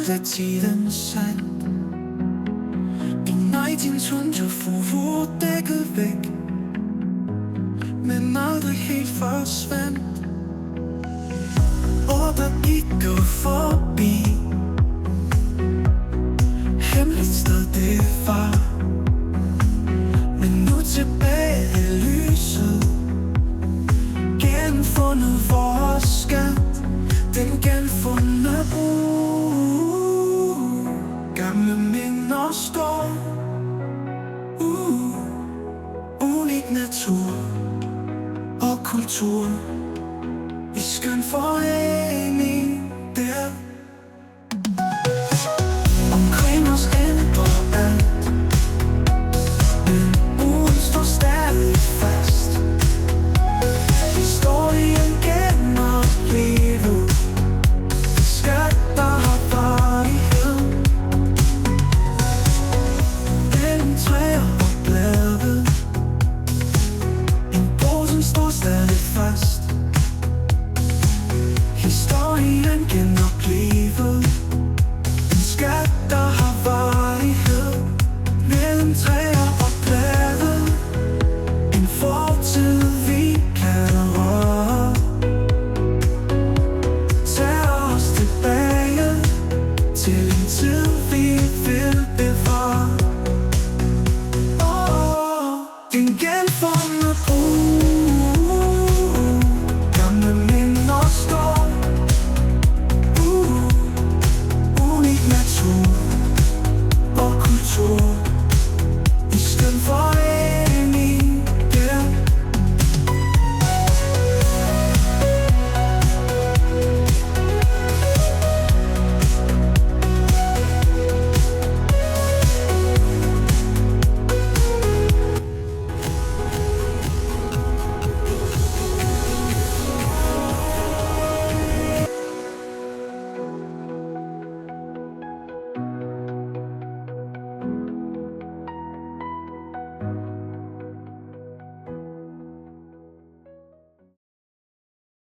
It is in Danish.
ud af tidens sand. Nej, din tundra dækket væk, men aldrig helt forsvandt. År der gik og forbi, hemmeligt sted det var, men nu tilbage i lyset. Genfundet vores skat, den genfundne bro. Gamle minder står, unik natur og kultur i skøn forening der. Omkring os ændrer alt, men uden står stadig fast. Historien genoplevet, skat der har varighed. Mellem træer og blade, en bro som står stadig fast. Historien genoplevet, en skat der har varighed. Mellem træer og blade, en